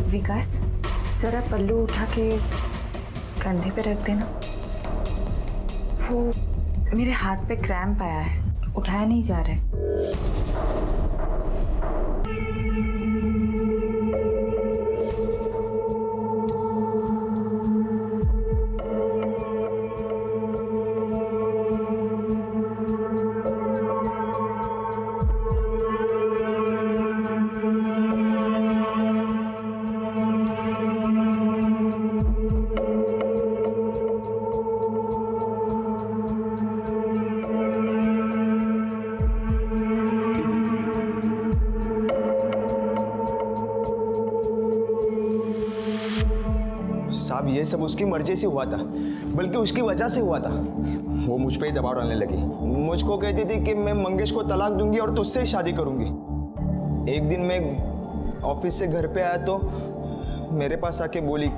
विकास, जरा पल्लू उठा के कंधे पे रख देना। वो मेरे हाथ पे क्रैम्प आया है, उठाया नहीं जा रहा है। साहब ये सब उसकी मर्जी से हुआ था, बल्कि उसकी वजह से हुआ था। वो मुझ पे ही दबाव डालने लगी, मुझको कहती थी कि मैं मंगेश को तलाक दूंगी और तुझसे ही शादी करूंगी। एक दिन मैं ऑफिस से घर पे आया तो मेरे पास आके बोली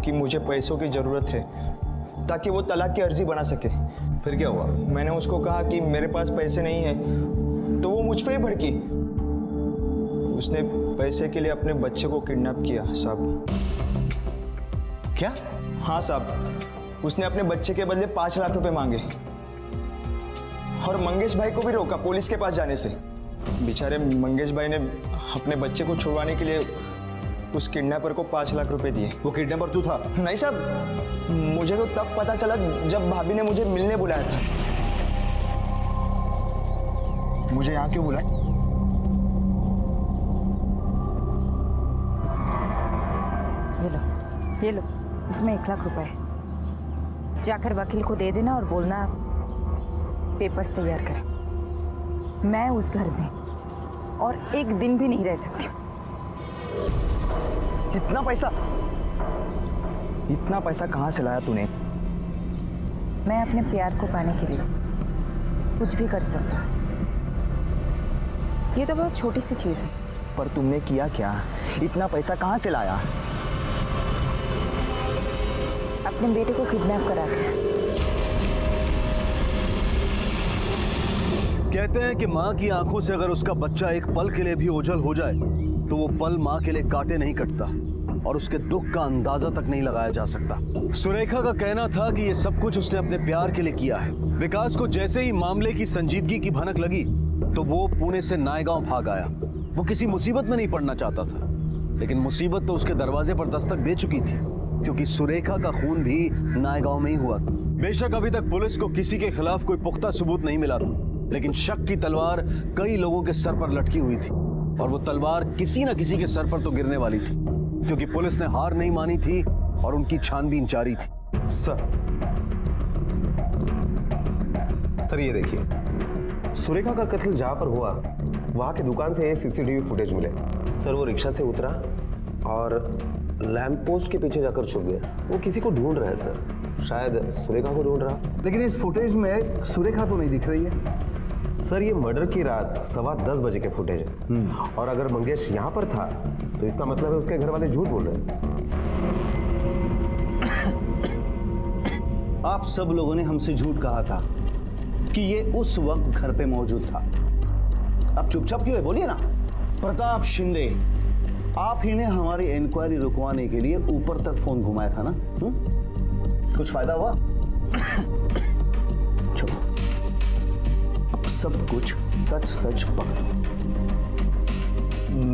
कि मुझे पैसों की ज़रूरत है ताकि वो तलाक की अर्जी बना सके। फिर क्या हुआ? मैंने उसको कहा कि मेरे पास पैसे नहीं है, तो वो मुझ पे ही भड़की। उसने पैसे के लिए अपने बच्चे को किडनैप किया साहब। क्या? हाँ साहब, उसने अपने बच्चे के बदले 5 लाख रुपए मांगे और मंगेश भाई को भी रोका पुलिस के पास जाने से। बेचारे मंगेश भाई ने अपने बच्चे को छुड़वाने के लिए उस किडनैपर को 5 लाख रुपए दिए। वो किडनैपर तू था? नहीं साहब, मुझे तो तब पता चला जब भाभी ने मुझे मिलने बुलाया था। मुझे यहाँ क्यों बुलाया? ये लो, इसमें 1 लाख रुपए है। जाकर वकील को दे देना और बोलना पेपर्स तैयार करें। मैं उस घर में और एक दिन भी नहीं रह सकती हूँ। इतना पैसा कहाँ से लाया तूने? मैं अपने प्यार को पाने के लिए कुछ भी कर सकता हूँ। ये तो बहुत छोटी सी चीज़ है। पर तुमने किया क्या? इतना पैसा कहाँ से लाया? अपने बेटे को किडनैप करा के। कहते हैं कि माँ की आंखों से अगर उसका बच्चा एक पल के लिए भी ओझल हो जाए तो वो पल माँ के लिए काटे नहीं कटता और उसके दुख का अंदाजा तक नहीं लगाया जा सकता। सुरेखा का कहना था कि ये सब कुछ उसने अपने प्यार के लिए किया है। विकास को जैसे ही मामले की संजीदगी की भनक लगी तो वो पुणे से नायगांव भाग आया। वो किसी मुसीबत में नहीं पड़ना चाहता था, लेकिन मुसीबत तो उसके दरवाजे पर दस्तक दे चुकी थी, क्योंकि सुरेखा का खून भी नायगांव में ही हुआ। बेशक अभी तक पुलिस को किसी के खिलाफ कोई पुख्ता सबूत नहीं मिला, लेकिन शक की तलवार कई लोगों के सर पर लटकी हुई थी और वो तलवार किसी न किसी के सर पर तो गिरने वाली थी, क्योंकि पुलिस ने हार नहीं मानी थी और उनकी छानबीन जारी थी। सर ये देखिए, सुरेखा का कत्ल जहां पर हुआ वहां की दुकान से ये सीसीटीवी फुटेज मिले। सर वो रिक्शा से उतरा और लैंप पोस्ट के पीछे जाकर छुप गया। वो किसी को ढूंढ रहा है सर, शायद सुरेखा को ढूंढ रहा। लेकिन इस फुटेज में सुरेखा तो नहीं दिख रही है। सर ये मर्डर की रात 10:15 बजे के फुटेज है और अगर मंगेश यहाँ पर था तो इसका मतलब है उसके घर वाले झूठ बोल रहे हैं। आप सब लोगों ने हमसे झूठ कहा था कि ये उस वक्त घर पे मौजूद था। अब चुपचाप क्यों है, बोलिए ना। प्रताप शिंदे, आप ही ने हमारी इंक्वायरी रुकवाने के लिए ऊपर तक फोन घुमाया था ना? कुछ फायदा हुआ? चलो अब सब कुछ सच सच पकड़ो।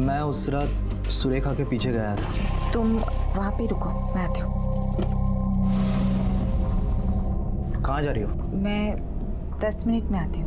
मैं उस रात सुरेखा के पीछे गया था। तुम वहां पे रुको, मैं आती हूँ। कहाँ जा रही हो? मैं 10 मिनट में आती हूँ।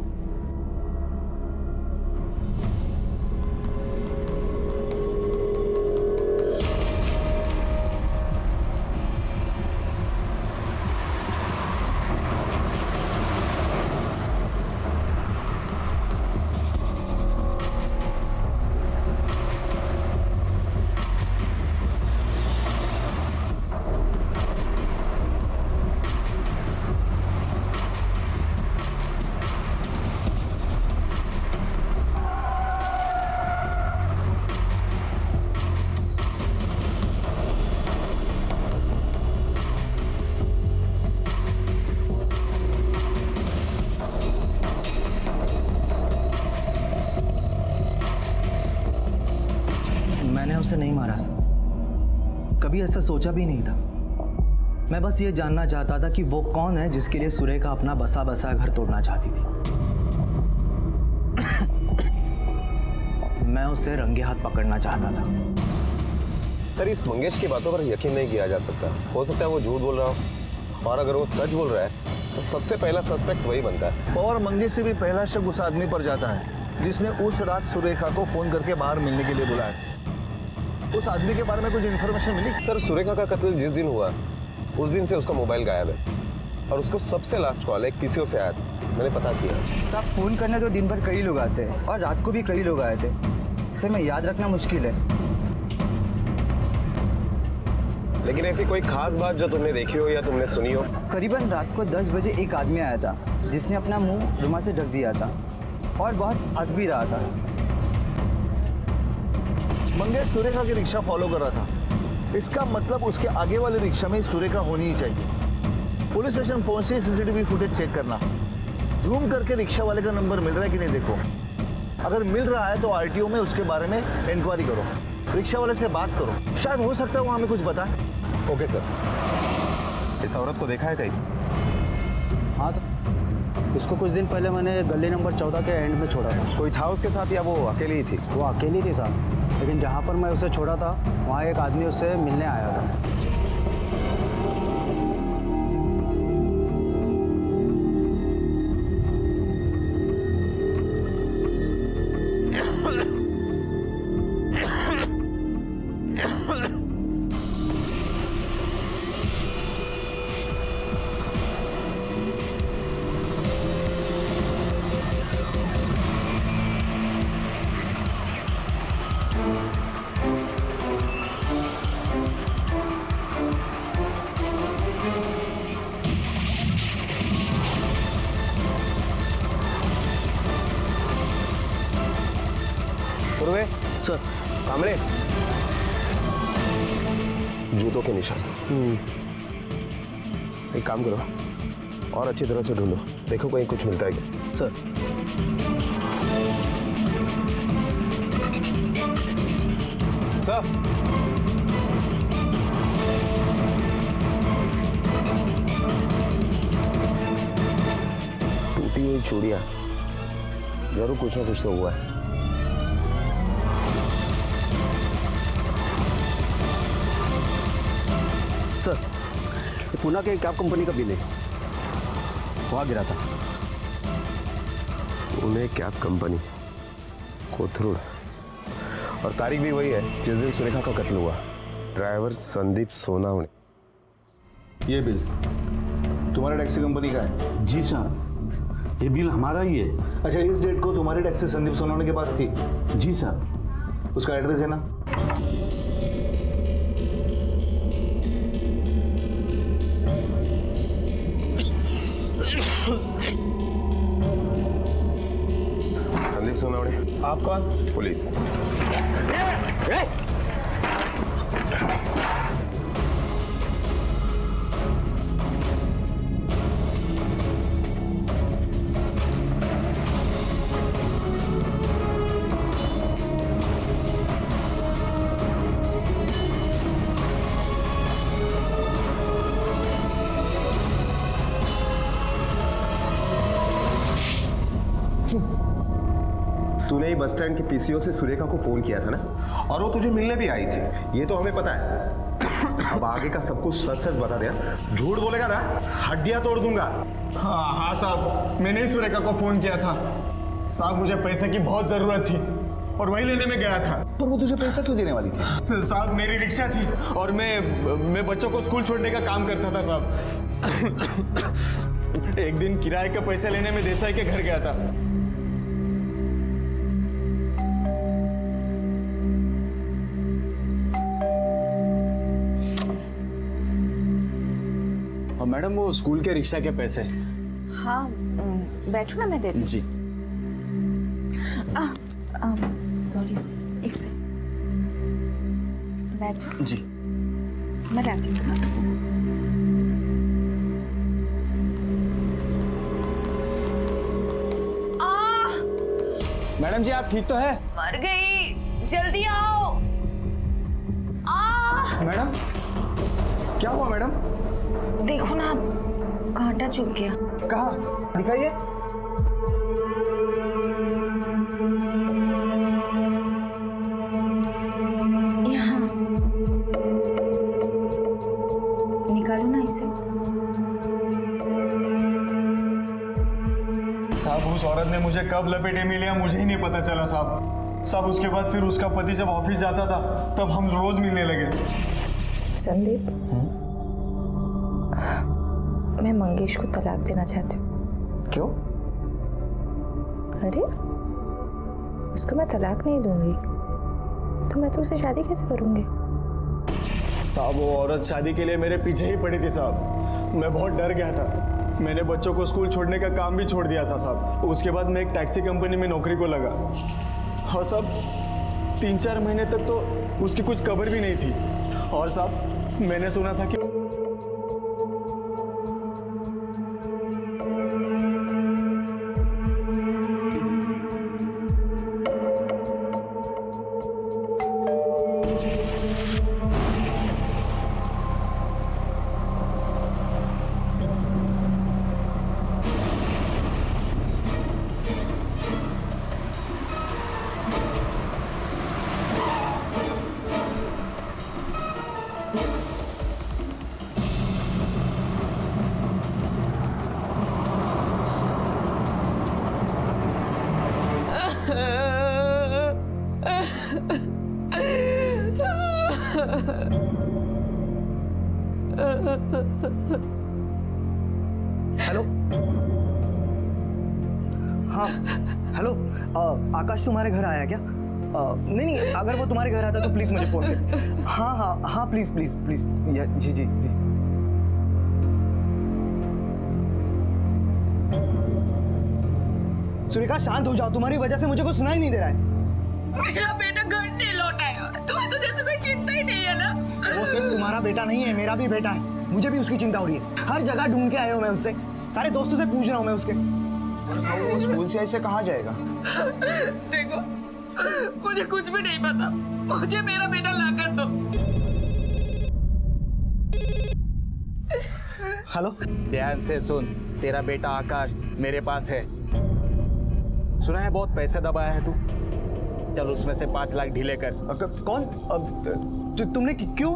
मैंने उसे नहीं मारा सर। कभी ऐसा सोचा भी नहीं था। मैं बस ये जानना चाहता था कि वो कौन है जिसके लिए सुरेखा अपना बसा बसा घर तोड़ना चाहती थी। मैं उसे रंगे हाथ पकड़ना चाहता था। सर, इस मंगेश की बातों पर यकीन नहीं किया जा सकता। हो सकता है वो झूठ बोल रहा हो, और अगर वो सच बोल रहा है तो सबसे पहला सस्पेक्ट वही बनता है। और मंगेश से भी पहला शक उस आदमी पर जाता है जिसने उस रात सुरेखा को फोन करके बाहर मिलने के लिए बुलाया। उस आदमी के बारे में कुछ इन्फॉर्मेशन मिली? सर, सुरेखा का कत्ल जिस दिन हुआ उस दिन से उसका मोबाइल गायब है, और उसको सबसे लास्ट कॉल एक पीसीओ से आया था। मैंने पता किया। साहब, फोन करने तो दिन भर कई लोग आते हैं और रात को भी कई लोग आए थे। इसे मैं याद रखना मुश्किल है। लेकिन ऐसी कोई खास बात जो तुमने देखी हो या तुमने सुनी हो? करीबन रात को 10 बजे एक आदमी आया था जिसने अपना मुंह रुमाल से ढक दिया था और बहुत हंस भी रहा था। मंगेश सुरेखा की रिक्शा फॉलो कर रहा था। इसका मतलब उसके आगे वाले रिक्शा में सुरेखा होनी ही चाहिए। पुलिस स्टेशन पहुंचते सीसीटीवी फुटेज चेक करना, जूम करके रिक्शा वाले का नंबर मिल रहा है कि नहीं देखो। अगर मिल रहा है तो आरटीओ में उसके बारे में इंक्वायरी करो, रिक्शा वाले से बात करो, शायद हो सकता है वो हमें कुछ बताए। Okay sir. इस औरत को देखा है कहीं? हाँ सर, उसको कुछ दिन पहले मैंने गली नंबर 14 के एंड में छोड़ा था। कोई था उसके साथ या वो अकेली ही थी? वो अकेली थी साहब, लेकिन जहाँ पर मैं उसे छोड़ा था वहाँ एक आदमी उससे मिलने आया था। सुरवे सर, कामले, जूतों के निशान। एक काम करो और अच्छी तरह से ढूंढो, देखो कहीं कुछ मिलता है क्या। सर। सर, टूटी हुई चूड़ियां, जरूर कुछ ना कुछ तो हुआ है। सर, ये पुणे के कैब कंपनी का बिल है, वहाँ गिरा था। उन्हें कैब कंपनी, कोथरूड, और तारीख भी वही है जिस दिन सुरेखा का कत्ल हुआ। ड्राइवर संदीप सोनावणे। ये बिल तुम्हारे टैक्सी कंपनी का है? जी सर, ये बिल हमारा ही है। अच्छा, इस डेट को तुम्हारी टैक्सी संदीप सोनावणे के पास थी? जी सर। उसका एड्रेस है ना? संदीप सोनावणे। आप कौन? पुलिस। तूने ही बस स्टैंड के पीसीओ से सुरेखा को फोन किया था ना, और वो तुझे मिलने भी आई थी, ये तो हमें पता है। अब आगे का सब कुछ सच सच बता दिया। झूठ बोलेगा ना, हड्डियां तोड़ दूंगा। हाँ साहब, मैंने ही सुरेखा को फोन किया था। साहब, मुझे पैसे की बहुत जरूरत थी और वही लेने में गया था। पर वो तुझे पैसा क्यों देने वाली थी? साहब, मेरी रिक्शा थी और मैं बच्चों को स्कूल छोड़ने का काम करता था साहब। एक दिन किराए के पैसे लेने में देसाई के घर गया था। और मैडम, वो स्कूल के रिक्शा के पैसे। हाँ, बैठो ना, मैं दे दूँ। जी। सॉरी, एक सेकंड, बैठ जाओ। जी। मैं लाती हूँ। मैडम जी, आप ठीक तो है? मर गई, जल्दी आओ। मैडम, क्या हुआ मैडम? देखो ना, कांटा चुभ गया। कहाँ? दिखाइए। यहाँ। निकालो ना इसे। साहब, उस औरत ने मुझे कब लपेटे में लिया मुझे ही नहीं पता चला साहब। उसके बाद फिर उसका पति जब ऑफिस जाता था तब हम रोज मिलने लगे। संदीप, मैं मंगेश को तलाक देना चाहती हूँ। क्यों? अरे, उसको मैं तलाक नहीं दूंगी तो मैं तो उससे शादी कैसे करूंगी? साहब, वो औरत शादी के लिए मेरे पीछे ही पड़ी थी साहब। मैं बहुत डर गया था। मैंने बच्चों को स्कूल छोड़ने का काम भी छोड़ दिया था साहब। उसके बाद मैं एक टैक्सी कंपनी में नौकरी को लगा और साहब 3-4 महीने तक तो उसकी कुछ खबर भी नहीं थी। और साहब, मैंने सुना था कि हेलो। हाँ हेलो, आकाश तुम्हारे घर आया क्या? नहीं, अगर वो तुम्हारे घर आता तो प्लीज मुझे फोन कर। हाँ हाँ हाँ, प्लीज प्लीज प्लीज। जी जी जी। सुरेखा, शांत हो जाओ, तुम्हारी वजह से मुझे कुछ सुनाई नहीं दे रहा है। मेरा बेटा घर नहीं लौटा है। तुम्हें तो जैसे कोई चिंता ही नहीं है ना। वो सिर्फ तुम्हारा बेटा नहीं है, मेरा भी बेटा है। मुझे भी उसकी चिंता हो रही है। हर जगह ढूंढ के आया हूँ मैं उससे, सारे दोस्तों से पूछ रहा हूँ मैं उसके। वो स्कूल से ऐसे कहाँ जाएगा? देखो, मुझे कुछ भी नहीं पता। मुझे मेरा बेटा ला कर दो। हेलो। ध्यान से सुन, तेरा बेटा आकाश मेरे पास है। सुना है बहुत पैसे दबाया है तू। चल उसमें से 5 लाख ढीले कर। कौन? तुमने क्यों?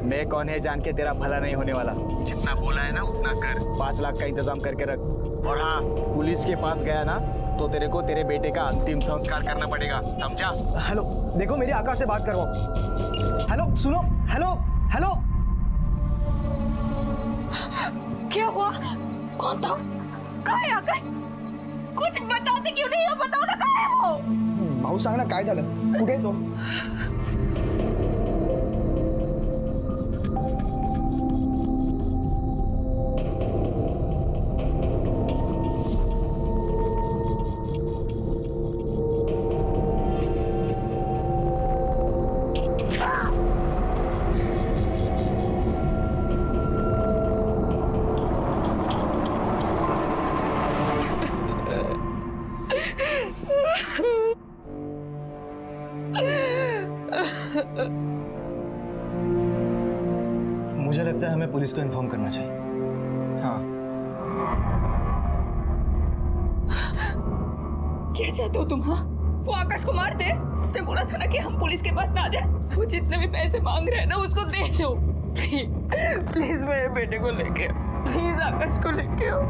मैं कौन है जान के तेरा भला नहीं होने वाला। जितना बोला है ना उतना कर। 5 लाख का इंतजाम करके रख। और हाँ, पुलिस के पास गया ना तो तेरे को तेरे बेटे का अंतिम संस्कार करना पड़ेगा, समझा? हेलो, देखो मेरी आकाश से बात करवाओ। हेलो सुनो, हेलो हेलो। क्या हुआ? कौन था? कहाँ है आकाश? कुछ बताते क्यों नहीं हो? बताओ ना, कहाँ है वो? भाऊ, सांग ना काय झालं? कुठे आहे तो? मुझे लगता है हमें पुलिस को इन्फॉर्म करना चाहिए। हाँ। क्या चाहते हो तुम? हाँ, वो आकाश को मार दे। उसने बोला था ना कि हम पुलिस के पास ना जाए। वो जितने भी पैसे मांग रहे हैं ना, उसको दे दो। प्लीज मेरे बेटे को लेके आओ। प्लीज आकाश को लेके आओ।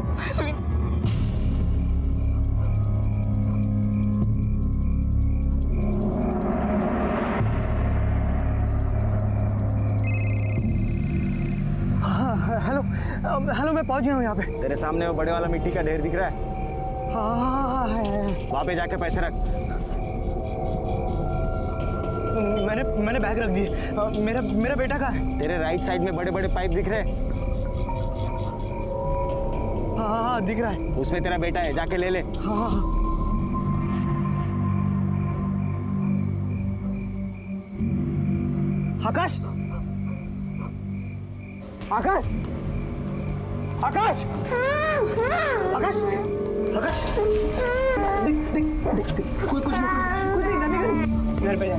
हेलो हेलो, मैं पहुंच गया हूँ यहाँ पे। तेरे सामने वो बड़े वाला मिट्टी का ढेर दिख रहा है? हाँ है। वहां पे जाके पैसे रख। मैंने बैग रख दिए। मेरा बेटा कहाँ है? तेरे राइट साइड में बड़े बड़े पाइप दिख रहे हैं? हाँ दिख रहा है। उसमें तेरा बेटा है, जाके ले ले। हाँ। आकाश, आकाश, आकाश, आकाश, आकाश, देख कुछ नहीं, घर पे जा।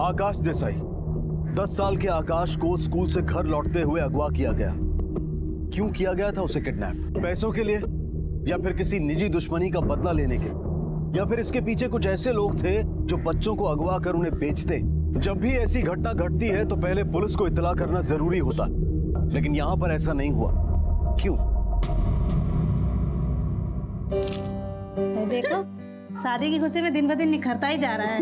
आकाश देसाई, 10 साल के आकाश को स्कूल से घर लौटते हुए अगवा किया गया। क्यों किया गया था उसे किडनैप? पैसों के लिए, या फिर किसी निजी दुश्मनी का बदला लेने के लिए, या फिर इसके पीछे कुछ ऐसे लोग थे जो बच्चों को अगवा कर उन्हें बेचते? जब भी ऐसी घटना घटती है तो पहले पुलिस को इत्तला करना जरूरी होता, लेकिन यहां पर ऐसा नहीं हुआ। क्यों? देखो, शादी की खुशी में दिन ब दिन निखरता ही जा रहा है।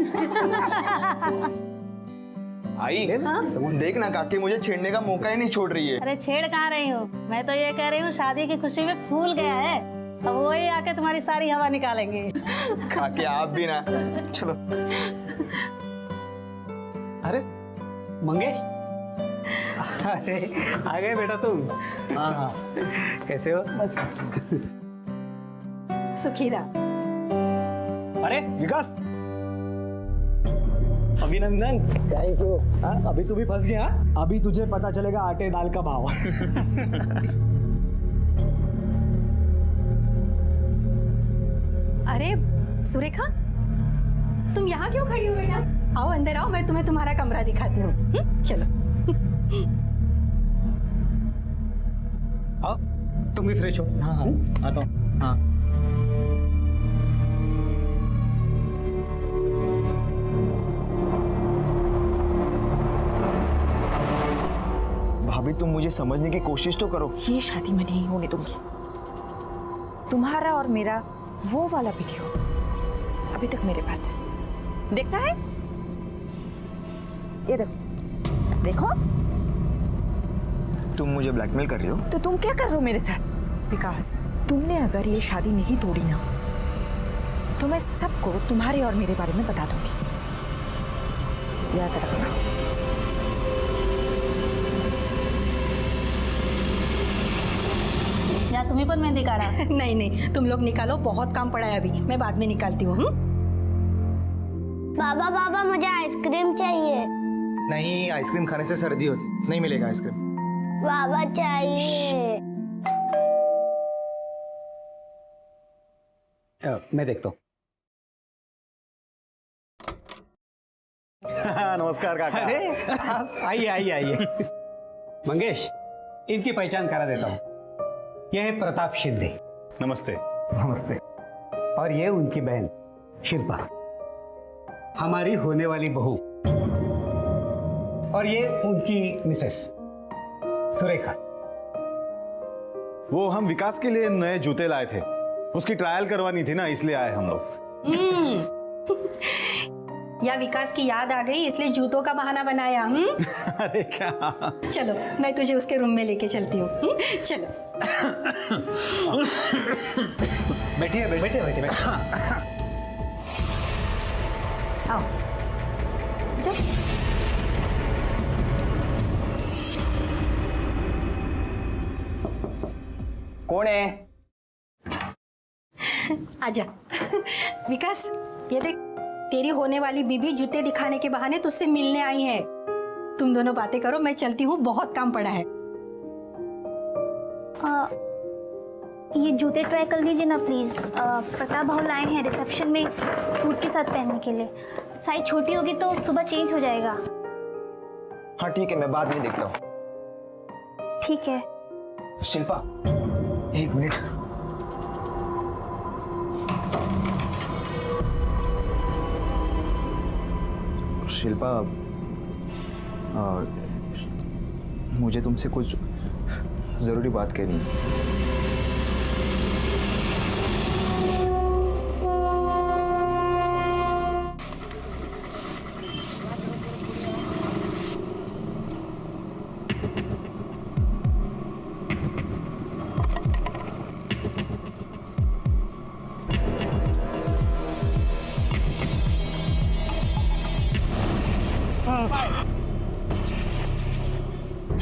आई देखना काकी मुझे छेड़ने का मौका ही नहीं छोड़ रही है। अरे छेड़ कहाँ रही हूँ, मैं तो ये कह रही हूँ शादी की खुशी में फूल गया है, अब वही आके तुम्हारी सारी हवा निकालेंगे। काकी आप भी ना, चलो। अरे मंगेश, अरे आ गए बेटा तुम। हाँ हाँ, कैसे हो? सुखीरा। अरे विकास, अभिनंदन। Thank you. अभी तू भी फंस गया। अभी तुझे पता चलेगा आटे दाल का भाव। अरे सुरेखा, तुम यहाँ क्यों खड़ी हो बेटा? आओ अंदर आओ, मैं तुम्हें तुम्हारा कमरा दिखाती हूँ। चलो। आओ, तुम भी फ्रेश हो। हाँ हाँ, आता हूँ। हाँ। भाभी तुम मुझे समझने की कोशिश तो करो। ये शादी मैं नहीं होने दूंगी। तुम्हारा और मेरा वो वाला वीडियो अभी तक मेरे पास है, देखना है? ये देखो, देखो। तुम मुझे ब्लैकमेल कर रही हो? तो तुम क्या कर रहे हो मेरे साथ? विकास, तुमने अगर ये शादी नहीं तोड़ी ना, तो मैं सबको तुम्हारे और मेरे बारे में बता दूंगी, याद रखना। या तुम्हें पर मेहंदी काढ़ा? नहीं नहीं, तुम लोग निकालो, बहुत काम पड़ा है अभी, मैं बाद में निकालती हूँ। बाबा बाबा मुझे आइसक्रीम चाहिए। नहीं, आइसक्रीम खाने से सर्दी होती, नहीं मिलेगा आइसक्रीम। बाबा चाहिए। मैं देखता हूँ। नमस्कार काका। अरे आप आइए आइए आइए। मंगेश, इनकी पहचान करा देता हूँ। यह है प्रताप शिंदे। नमस्ते। नमस्ते। और ये उनकी बहन शिल्पा, हमारी होने वाली बहू। और ये उनकी मिसेस सुरेखा। वो हम विकास के लिए नए जूते लाए थे, उसकी ट्रायल करवानी थी ना, इसलिए आए हम लोग। या विकास की याद आ गई इसलिए जूतों का बहाना बनाया। अरे क्या? चलो मैं तुझे उसके रूम में लेके चलती हूँ। चलो। बैठिए बैठिए बैठिए। आओ जाओ। कौन है? आजा। विकास, ये देख, तेरी होने वाली बीबी जूते दिखाने के बहाने तुझसे मिलने आई है। तुम दोनों बातें करो, मैं चलती हूँ, बहुत काम पड़ा है। ये जूते ट्राई कर लीजिए ना प्लीज। प्रताप भाव लाए हैं रिसेप्शन में सूट के साथ पहनने के लिए। साइज छोटी होगी तो सुबह चेंज हो जाएगा। हाँ ठीक है, मैं बाद में देखता हूँ। ठीक है। शिल्पा, एक मिनट। शिल्पा, मुझे तुमसे कुछ जरूरी बात करनी है।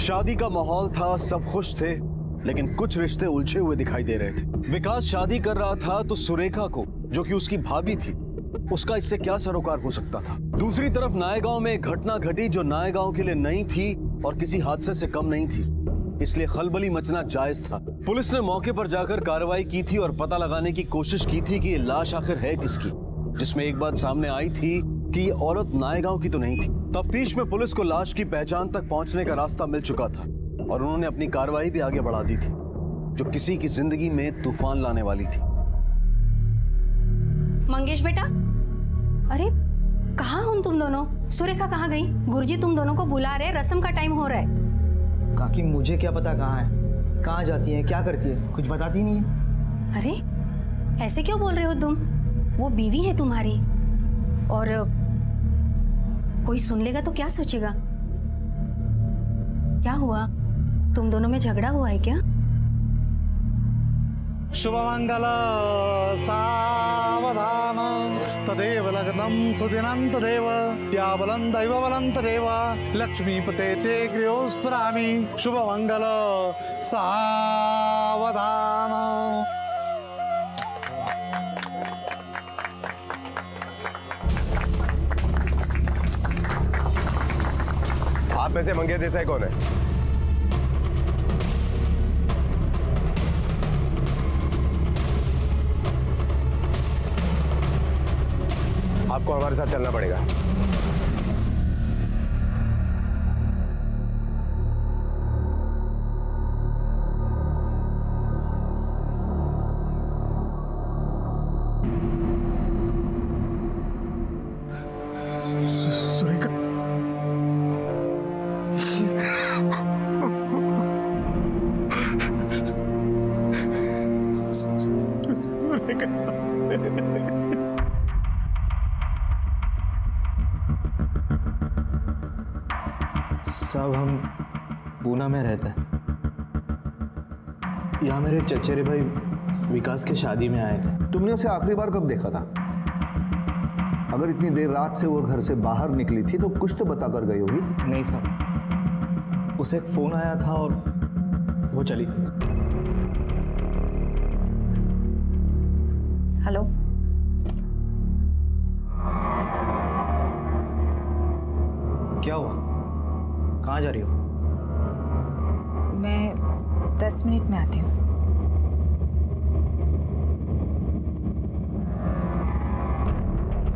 शादी का माहौल था, सब खुश थे, लेकिन कुछ रिश्ते उलझे हुए दिखाई दे रहे थे। विकास शादी कर रहा था तो सुरेखा को, जो कि उसकी भाभी थी, उसका इससे क्या सरोकार हो सकता था। दूसरी तरफ नायगांव में एक घटना घटी जो नायगांव के लिए नई थी और किसी हादसे से कम नहीं थी, इसलिए खलबली मचना जायज था। पुलिस ने मौके पर जाकर कार्रवाई की थी और पता लगाने की कोशिश की थी कि ये लाश आखिर है किसकी, जिसमें एक बात सामने आई थी कि ये औरत नायगांव की तो नहीं थी। तफ्तीश में पुलिस को लाश की पहचान तक पहुंचने का रास्ता मिल चुका था और उन्होंने अपनी कार्रवाई भी आगे बढ़ा दी थी, जो किसी की जिंदगी में तूफान लाने वाली थी। मंगेश बेटा, अरे कहाँ हो तुम दोनों? सुरेखा कहाँ गई? गुरुजी तुम दोनों को बुला रहे, रस्म का टाइम हो रहा है। काकी मुझे क्या पता कहाँ है, कहाँ जाती है, क्या करती है, कुछ बताती नहीं है। अरे ऐसे क्यों बोल रहे हो तुम? वो बीवी है तुम्हारी, और कोई सुन लेगा तो क्या सोचेगा? क्या हुआ? तुम दोनों में झगड़ा हुआ है क्या? शुभमंगल सावधान तदेव लग्नं सुदिनं तदेव या बलं दैव बलं तदेव लक्ष्मीपते ते गृहोस्फुरामि शुभमंगल सावधान। आप में से मंगेश देसाई कौन है? आपको हमारे साथ चलना पड़ेगा। सुरेखा, साहब हम पूना में रहते हैं। यहाँ मेरे चचेरे भाई विकास की शादी में आए थे। तुमने उसे आखिरी बार कब देखा था? अगर इतनी देर रात से वो घर से बाहर निकली थी तो कुछ तो बता कर गई होगी। नहीं साहब, उसे एक फोन आया था और वो चली। हेलो, क्या हुआ? कहाँ जा रही हो? मैं 10 मिनट में आती हूँ।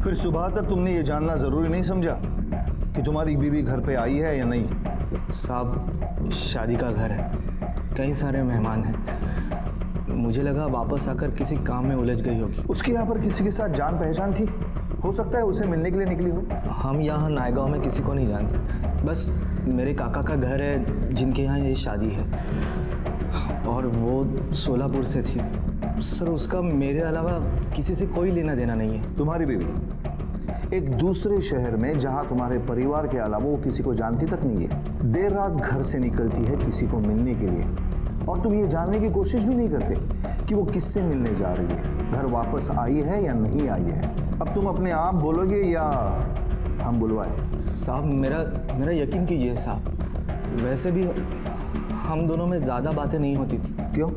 फिर सुबह तक तुमने ये जानना जरूरी नहीं समझा कि तुम्हारी बीवी घर पे आई है या नहीं? साहब शादी का घर है, कई सारे मेहमान हैं। मुझे लगा वापस आकर किसी काम में उलझ गई होगी। उसके यहाँ पर किसी के साथ जान पहचान थी? हो सकता है उसे मिलने के लिए निकली हो। हम यहाँ नायगांव में किसी को नहीं जानते, बस मेरे काका का घर है जिनके यहाँ ये शादी है, और वो सोलापुर से थी। सर उसका मेरे अलावा किसी से कोई लेना देना नहीं है। तुम्हारी बीवी एक दूसरे शहर में जहाँ तुम्हारे परिवार के अलावा वो किसी को जानती तक नहीं है, देर रात घर से निकलती है किसी को मिलने के लिए, और तुम ये जानने की कोशिश भी नहीं करते कि वो किससे मिलने जा रही है, घर वापस आई है या नहीं आई है। अब तुम अपने आप बोलोगे या हम बुलवाएं? साहब मेरा यकीन कीजिए साहब, वैसे भी हम दोनों में ज़्यादा बातें नहीं होती थी। क्यों?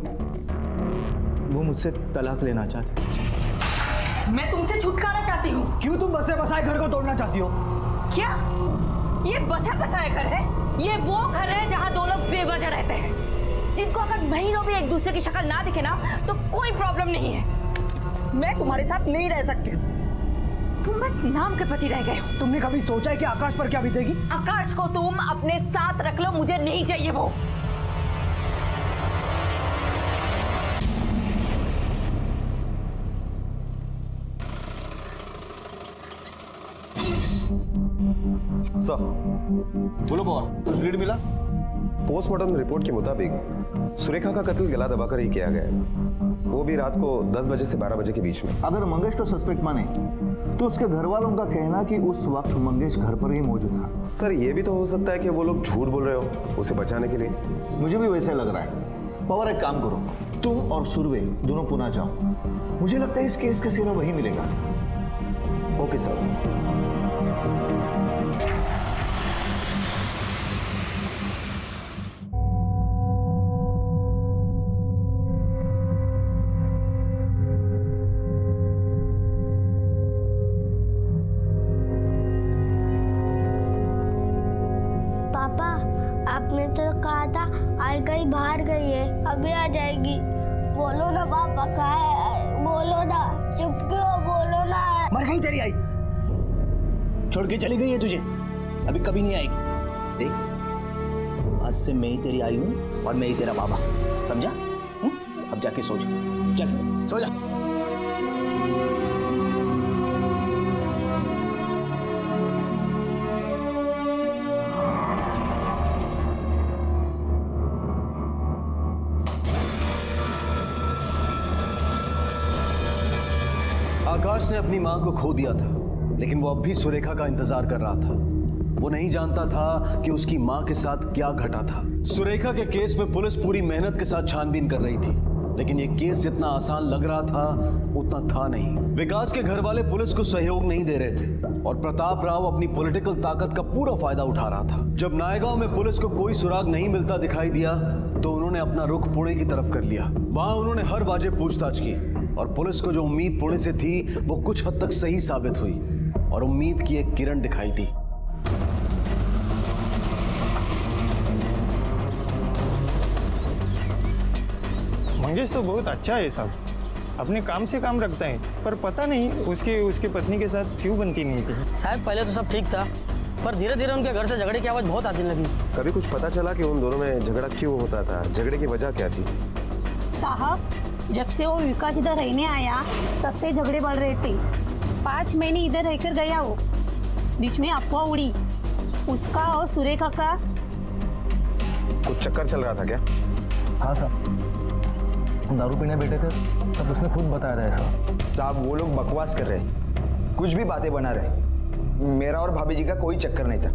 वो मुझसे तलाक लेना चाहती थी। मैं तुमसे छुटकारा चाहती हूँ। क्यों तुम बसे बसाए घर को तोड़ना चाहती हो? क्या ये बसा बसाया घर है? ये वो घर है जहाँ दो लोग बेवजह रहते हैं, जिनको अगर महीनों में एक दूसरे की शक्ल ना दिखे ना तो कोई प्रॉब्लम नहीं है। मैं तुम्हारे साथ नहीं रह सकती। तुम बस नाम के पति रह गए हो। तुमने कभी सोचा है कि आकाश पर क्या बीतेगी? आकाश को तुम अपने साथ रख लो, मुझे नहीं चाहिए वो। सर, बोलो बॉस, कुछ लीड मिला? पोस्टमार्टम रिपोर्ट के मुताबिक सुरेखा का कत्ल गला दबाकर ही किया गया है, वो भी रात को 10 बजे से 12 बजे के बीच में। अगर मंगेश को सस्पेक्ट माने तो उसके घर वालों का कहना कि उस वक्त मंगेश घर पर ही मौजूद था। सर ये भी तो हो सकता है कि वो लोग झूठ बोल रहे हो उसे बचाने के लिए। मुझे भी वैसे लग रहा है। पवार एक काम करो, तुम और सुरवे दोनों पुणे जाओ, मुझे लगता है इस केस का सिरा वही मिलेगा। Okay sir. पापा आपने तो कहा था आज कहीं बाहर गई है, अभी आ जाएगी। बोलो ना पापा, कहाँ है? बोलो ना, चुप क्यों? बोलो ना। मर गई तेरी आई, छोड़ के चली गई है तुझे। अभी कभी नहीं आएगी। देख, आज से मैं ही तेरी आई हूँ और मैं ही तेरा बाबा, समझा? अब जाके सो जा, चल सो जा। आकाश ने अपनी मां को खो दिया था, लेकिन वो अब भी सुरेखा का इंतजार कर रहा था। वो नहीं जानता था कि उसकी मां के साथ क्या घटा था। सुरेखा के केस में पुलिस पूरी मेहनत के साथ छानबीन कर रही थी, लेकिन ये केस जितना आसान लग रहा था उतना था नहीं। विकास के घर वाले पुलिस को सहयोग नहीं दे रहे थे और प्रताप राव अपनी पॉलिटिकल ताकत का पूरा फायदा उठा रहा था। जब नायगांव में पुलिस को कोई सुराग नहीं मिलता दिखाई दिया तो उन्होंने अपना रुख पुणे की तरफ कर लिया। वहां उन्होंने हर वाजिब पूछताछ की और पुलिस को जो उम्मीद पुणे से थी वो कुछ हद तक सही साबित हुई और उम्मीद की एक किरण दिखाई दी। मंगेश तो बहुत अच्छा है साहब, अपने काम से काम रखता है, पर पता नहीं उसकी पत्नी के साथ क्यों बनती नहीं थी। साहब पहले तो सब ठीक था, पर धीरे धीरे उनके घर से झगड़े की आवाज बहुत आने लगी। कभी कुछ पता चला कि उन दोनों में झगड़ा क्यों होता था? झगड़े की वजह क्या थी? साहब, जब से वो विकास इधर रहने आया तब से झगड़े बढ़ रहे थे। 5 महीने इधर रहकर गया वो, बीच में अफवाह उड़ी उसका और सुरेखा का कुछ चक्कर चल रहा था क्या? हाँ साहब, हम दारू पीने बैठे थे तब उसने खुद बताया था ऐसा। साहब वो लोग बकवास कर रहे, कुछ भी बातें बना रहे। मेरा और भाभी जी का कोई चक्कर नहीं था,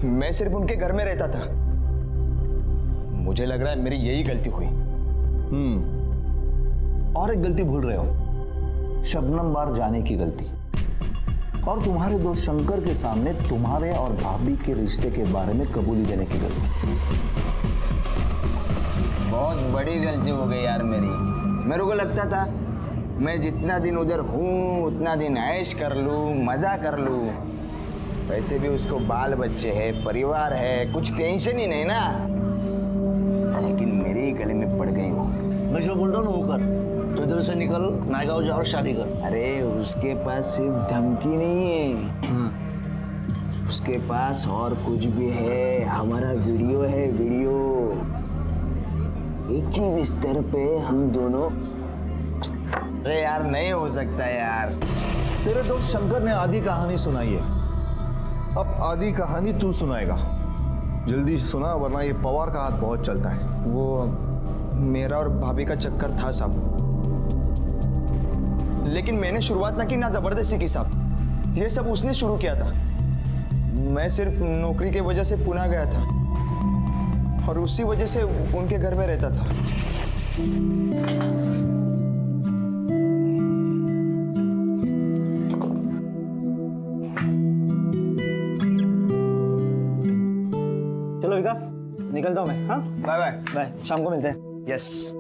मैं सिर्फ उनके घर में रहता था। मुझे लग रहा है मेरी यही गलती हुई। और एक गलती भूल रहे हो, शबनम बार जाने की गलती और तुम्हारे दोस्त शंकर के सामने तुम्हारे और भाभी के रिश्ते के बारे में कबूली देने की गलती। बहुत बड़ी गलती हो गई यार मेरी। मेरे को लगता था मैं जितना दिन उधर हूँ उतना दिन ऐश कर लूँ, मजा कर लूँ। वैसे भी उसको बाल बच्चे है, परिवार है, कुछ टेंशन ही नहीं ना। लेकिन मेरे ही गले में पड़ गई वो। मैं जो बोल रहा हूँ ना वो कर, तो इधर से निकल, नायगांव जा और शादी कर। अरे उसके पास सिर्फ धमकी नहीं है, उसके पास और कुछ भी है। हमारा वीडियो है, वीडियो। एक ही बिस्तर पे हम दोनों। अरे यार नहीं हो सकता यार। तेरे दोस्त शंकर ने आधी कहानी सुनाई है, अब आधी कहानी तू सुनाएगा। जल्दी से सुना वरना ये पवार का हाथ बहुत चलता है। वो मेरा और भाभी का चक्कर था साहब, लेकिन मैंने शुरुआत ना की ना जबरदस्ती की साहब, ये सब उसने शुरू किया था। मैं सिर्फ नौकरी के वजह से पुणे गया था और उसी वजह से उनके घर में रहता था। चलो विकास, निकलता हूँ मैं। हाँ बाय बाय। बाय, शाम को मिलते हैं। यस।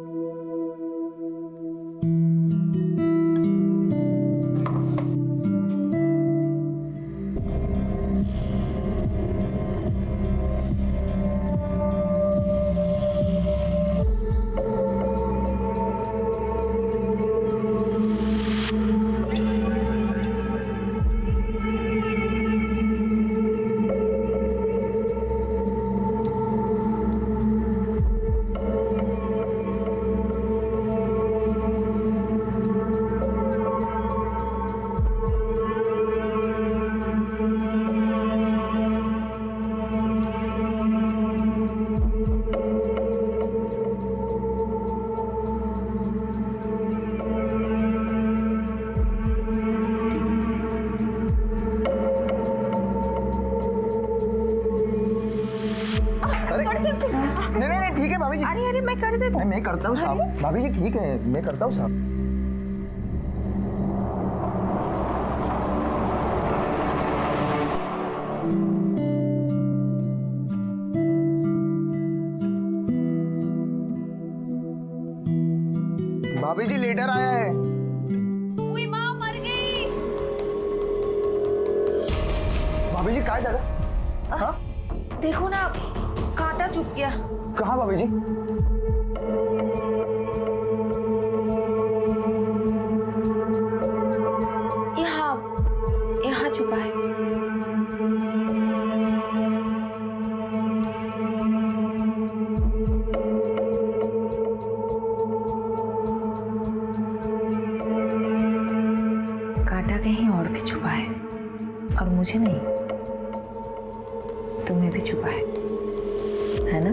नहीं ठीक है भाभी जी। अरे मैं कर देता हूँ। मैं करता हूँ साहब। भाभी जी ठीक है, मैं करता हूँ साहब। भाभी जी लेटर आया है। हुई माँ मर गई। भाभी जी काय झालं? हाँ? देखो ना, कांटा चुभ गया। कहाँ भाभी जी? यहाँ छुपा है। है और मुझे नहीं, तुम्हें भी छुपा है ना?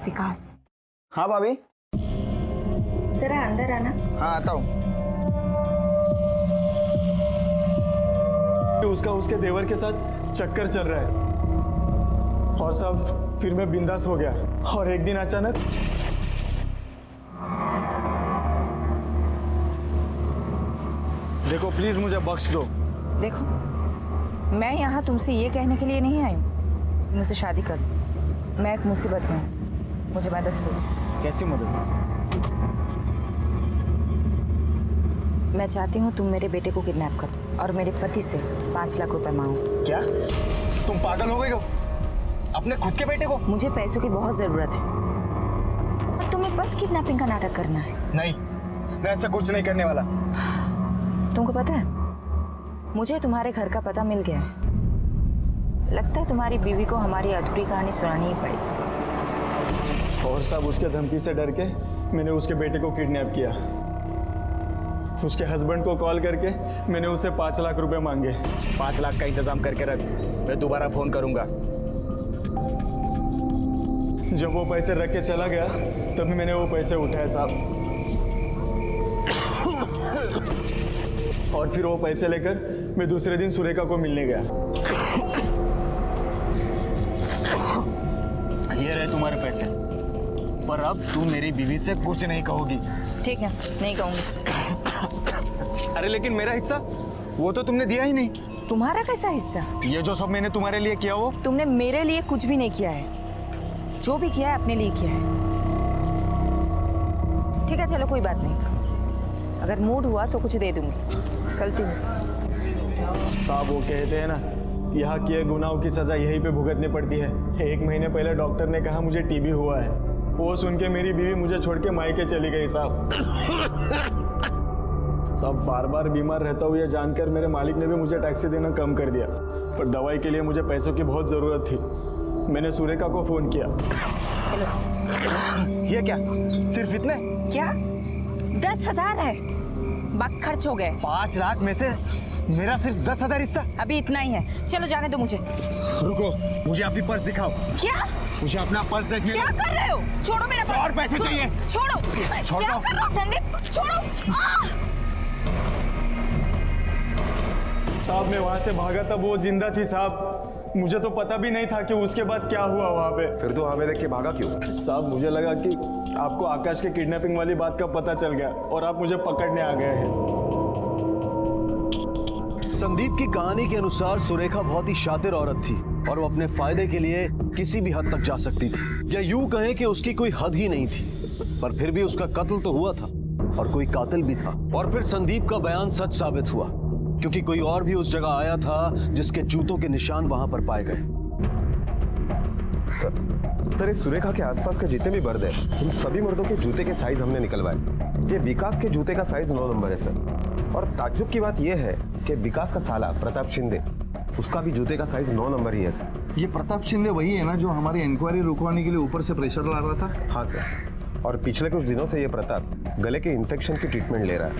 विकास। हाँ भाभी। जरा अंदर आना। हाँ आता हूँ। उसका उसके देवर के साथ चक्कर चल रहा है और सब फिर मैं बिंदास हो गया और एक दिन अचानक देखो प्लीज मुझे बख्श दो। देखो, मैं यहाँ तुमसे ये कहने के लिए नहीं आई हूँ मुझसे शादी कर। मैं एक मुसीबत में हूँ, मुझे मदद चाहिए। कैसी मदद? मैं चाहती हूँ तुम मेरे बेटे को किडनैप करो और मेरे पति से 5 लाख रुपए मांगो। क्या तुम पागल हो गई हो? अपने खुद के बेटे को? मुझे पैसों की बहुत जरूरत है और तुम्हें बस किडनैपिंग का नाटक करना है। नहीं, मैं ऐसा कुछ नहीं करने वाला। तुमको पता है, मुझे तुम्हारे घर का पता मिल गया है। लगता है तुम्हारी बीवी को हमारी अधूरी कहानी सुनानी ही पड़ेगी। और सब उसके धमकी से डर के मैंने उसके बेटे को किडनैप किया। उसके हस्बैंड को कॉल करके मैंने उससे 5 लाख रुपए मांगे। 5 लाख का इंतजाम करके रख, मैं दोबारा फोन करूंगा। जब वो पैसे रख के चला गया तभी मैंने वो पैसे उठाए साहब, और फिर वो पैसे लेकर मैं दूसरे दिन सुरेखा को मिलने गया। ये रहे तुम्हारे पैसे, पर अब तू मेरी बीवी से कुछ नहीं कहोगी। ठीक है, नहीं कहूंगी। अरे लेकिन मेरा हिस्सा वो तो तुमने दिया ही नहीं। तुम्हारा कैसा हिस्सा? ये जो सब मैंने तुम्हारे लिए किया वो तुमने मेरे लिए कुछ भी नहीं किया है। जो भी किया है अपने लिए किया है। ठीक है, चलो कोई बात नहीं। अगर मूड हुआ तो कुछ दे दूंगी। चलती हूँ। साहब वो कहते हैं ना, यहाँ किए गुनाहों की सजा यहीं पे भुगतनी पड़ती है। 1 महीने पहले डॉक्टर ने कहा मुझे टीबी हुआ है। वो सुन के मेरी बीवी मुझे छोड़ के मायके चली गई साहब। साहब बार बार बीमार रहता हूँ ये जानकर मेरे मालिक ने भी मुझे टैक्सी देना कम कर दिया, पर दवाई के लिए मुझे पैसों की बहुत ज़रूरत थी। मैंने सुरेखा को फ़ोन किया। ये क्या, सिर्फ इतने? क्या 10,000 है? बाकी खर्च हो गए। 5 लाख में से मेरा सिर्फ 10,000 हिस्सा? अभी इतना ही है, चलो जाने दो मुझे। रुको, मुझे अपनी पर्स दिखाओ। क्या? मुझे अपना पर्स देखने क्या कर रहे हो? छोड़ो मेरा पर्स। और पैसे चाहिए। छोड़ो। छोड़ क्या दो। कर रहे हो संदीप? छोड़ो। साहब मैं वहां से भागा तब वो जिंदा थी साहब। मुझे तो पता भी नहीं था कि उसके बाद क्या हुआ वहां पे। फिर तो हमें देख के भागा क्यों? साहब मुझे लगा कि आपको आकाश के किडनैपिंग वाली बात का पता चल गया और आप मुझे पकड़ने आ गए हैं। संदीप की कहानी के अनुसार सुरेखा बहुत ही शातिर औरत थी और वो अपने फायदे के लिए किसी भी हद तक जा सकती थी, या यूं कहें कि उसकी कोई हद ही नहीं थी। पर फिर भी उसका कत्ल तो हुआ था और कोई कातिल भी था। और फिर संदीप का बयान सच साबित हुआ, क्योंकि कोई और भी उस जगह आया था जिसके जूतों के निशान वहां पर पाए गए। सर इस सुरेखा के आसपास के जितने भी मर्द हैं, उन सभी मर्दों के जूते के साइज हमने निकलवाए। ये विकास के जूते का साइज 9 नंबर है सर। और ताज्जुब की बात यह है कि विकास का साला प्रताप शिंदे, उसका भी जूते का साइज 9 नंबर ही है सर। ये प्रताप शिंदे वही है ना जो हमारी इंक्वायरी रुकवाने के लिए ऊपर से प्रेशर ला रहा था? हाँ सर, और पिछले कुछ दिनों से ये प्रताप गले के इन्फेक्शन की ट्रीटमेंट ले रहा है।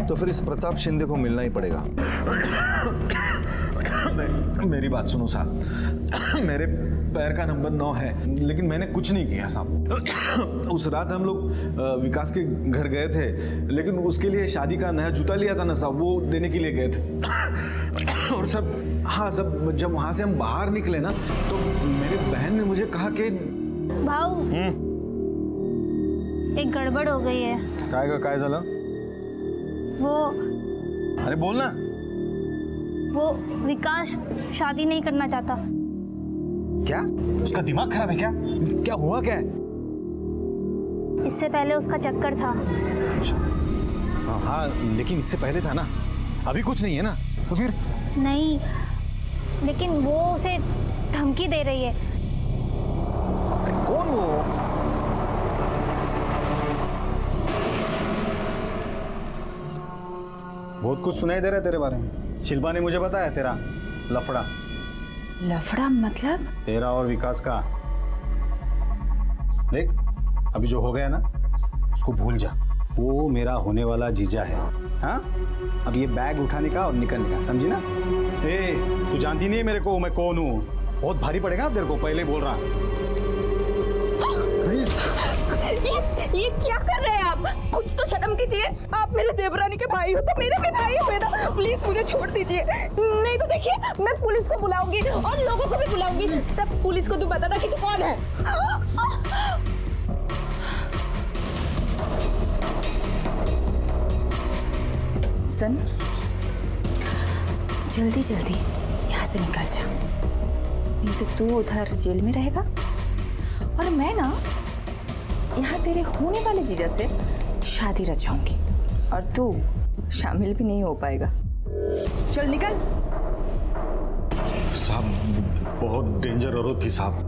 तो फिर इस प्रताप शिंदे को मिलना ही पड़ेगा। मेरी बात सुनो साहब, मेरे पैर का नंबर 9 है, लेकिन मैंने कुछ नहीं किया साहब। उस रात हम लोग विकास के घर गए थे, लेकिन उसके लिए शादी का नया जूता लिया था ना साहब, वो देने के लिए गए थे। और सब हाँ सब जब वहाँ से हम बाहर निकले ना, तो मेरी बहन ने मुझे कहा कि भाऊ एक गड़बड़ हो गई है। काय झालं? वो अरे बोल ना। वो विकास शादी नहीं करना चाहता। क्या? उसका दिमाग खराब है क्या? क्या हुआ क्या है? इससे पहले उसका चक्कर था। हाँ लेकिन इससे पहले था ना, अभी कुछ नहीं है ना, तो फिर? नहीं, लेकिन वो उसे धमकी दे रही है। कौन वो? बहुत कुछ सुनाई दे रहा है तेरे बारे में। शिल्पा ने मुझे बताया तेरा लफड़ा। लफड़ा मतलब? तेरा और विकास का। देख, अभी जो हो गया ना उसको भूल जा। वो मेरा होने वाला जीजा है। हाँ, अब ये बैग उठाने का और निकलने का, समझी ना? ए, तू जानती नहीं है मेरे को, मैं कौन हूँ? बहुत भारी पड़ेगा तेरे को, पहले बोल रहा। ये क्या कर रहे हैं आप? कुछ तो शर्म कीजिए। आप मेरे देवरानी के भाई हो तो मेरे भी भाई हो ना। प्लीज मुझे छोड़ दीजिए, नहीं तो देखिए मैं पुलिस को बुलाऊंगी और लोगों को भी बुलाऊंगी। तब पुलिस को तू बताना कि तू कौन है। सुन, जल्दी जल्दी यहाँ से निकल जा, नहीं तो तू उधर जेल में रहेगा और मैं ना यहाँ तेरे होने वाले जीजा से शादी रचाऊंगी और तू शामिल भी नहीं हो पाएगा। चल निकल। साहब बहुत डेंजर औरत थी साहब।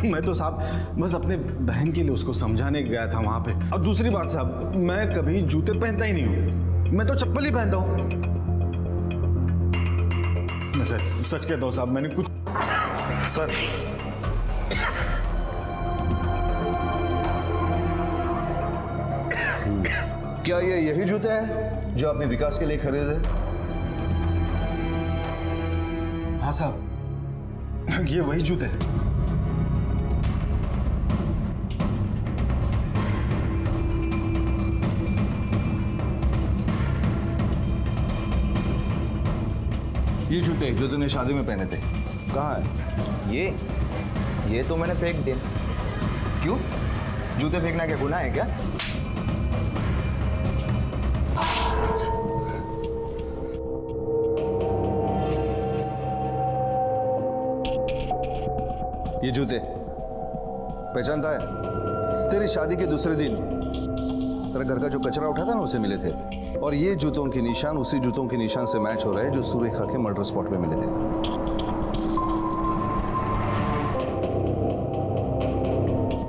मैं तो साहब बस अपने बहन के लिए उसको समझाने गया था वहां पे। और दूसरी बात साहब, मैं कभी जूते पहनता ही नहीं हूँ, मैं तो चप्पल ही पहनता हूँ। मैं सच कहता हूँ साहब, मैंने कुछ सर क्या ये यही जूते हैं जो आपने विकास के लिए खरीदे? हाँ साहब, ये वही जूते हैं। ये जूते जो तूने शादी में पहने थे कहाँ है? ये तो मैंने फेंक दिया। क्यों? जूते फेंकना क्या गुनाह है क्या? ये जूते पहचानता है? तेरी शादी के दूसरे दिन तेरा घर का जो कचरा उठा था ना, उसे मिले थे। और ये जूतों के निशान उसी जूतों के निशान से मैच हो रहे हैं जो सुरेखा के मर्डर स्पॉट पे मिले थे।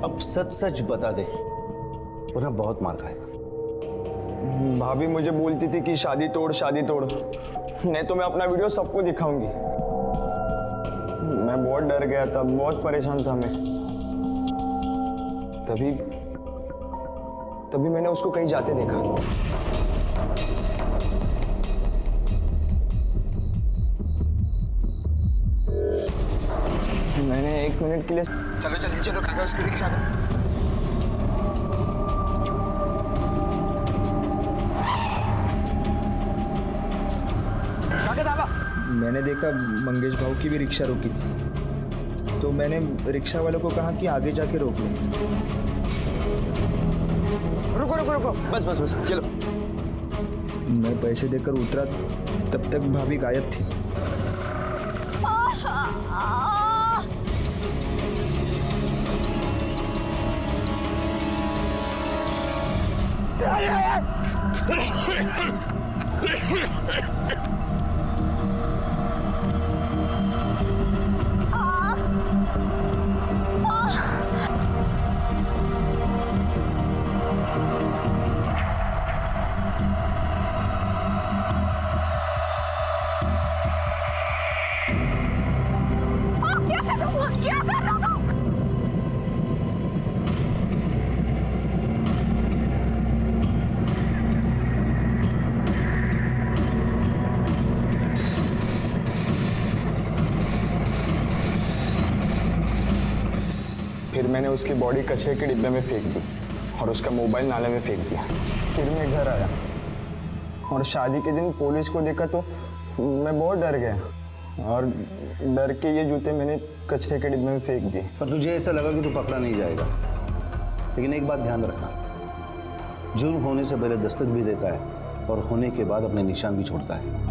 अब सच सच बता दे वरना बहुत मार खाएगा। भाभी मुझे बोलती थी कि शादी तोड़ नहीं तो मैं अपना वीडियो सबको दिखाऊंगी। मैं बहुत डर गया था, बहुत परेशान था मैं। तभी मैंने उसको कहीं जाते देखा। मैंने 1 मिनट के लिए चलो जल्दी चलो काका उसकी रिक्शा को। मैंने देखा मंगेश भाऊ की भी रिक्शा रुकी थी, तो मैंने रिक्शा वालों को कहा कि आगे जाके रोक लो। रुको बस चलो। मैं पैसे देकर उतरा तब तक भाभी गायब थी। क्या कर रहा हो? फिर मैंने उसकी बॉडी कचरे के डिब्बे में फेंक दी और उसका मोबाइल नाले में फेंक दिया। फिर मैं घर आया और शादी के दिन पुलिस को देखा तो मैं बहुत डर गया और डर के ये जूते मैंने कचरे के डिब्बे में फेंक दिए। पर तुझे ऐसा लगा कि तू पकड़ा नहीं जाएगा, लेकिन एक बात ध्यान रखना, जुर्म होने से पहले दस्तक भी देता है और होने के बाद अपने निशान भी छोड़ता है।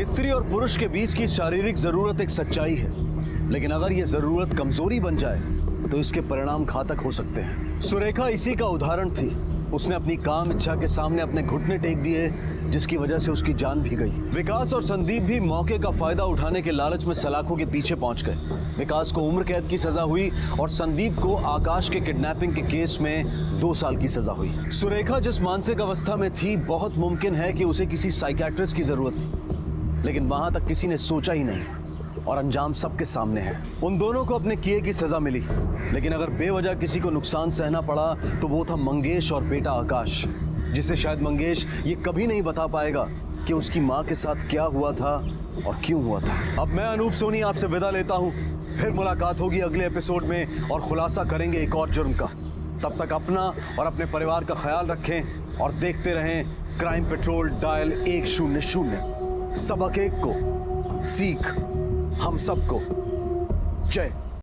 स्त्री और पुरुष के बीच की शारीरिक जरूरत एक सच्चाई है, लेकिन अगर यह जरूरत कमजोरी बन जाए तो इसके परिणाम घातक हो सकते हैं। सुरेखा इसी का उदाहरण थी। उसने अपनी काम इच्छा के सामने अपने घुटने टेक दिए, जिसकी वजह से उसकी जान भी गई। विकास और संदीप भी मौके का फायदा उठाने के लालच में सलाखों के पीछे पहुंच गए। विकास को उम्र कैद की सजा हुई और संदीप को आकाश के किडनैपिंग के केस में 2 साल की सजा हुई। सुरेखा जिस मानसिक अवस्था में थी, बहुत मुमकिन है कि उसे किसी साइकियाट्रिस्ट की जरूरत थी। लेकिन वहां तक किसी ने सोचा ही नहीं और अंजाम सबके सामने है। उन दोनों को अपने किए की सजा मिली, लेकिन अगर बेवजह किसी को नुकसान सहना पड़ा तो वो था मंगेश और बेटा आकाश, जिसे शायद मंगेश ये कभी नहीं बता पाएगा कि उसकी माँ के साथ क्या हुआ था और क्यों हुआ था। अब मैं अनूप सोनी आपसे विदा लेता हूँ, फिर मुलाकात होगी अगले एपिसोड में और खुलासा करेंगे एक और जुर्म का। तब तक अपना और अपने परिवार का ख्याल रखें और देखते रहें क्राइम पेट्रोल डायल 100। सबक एक को, सीख हम सबको। जय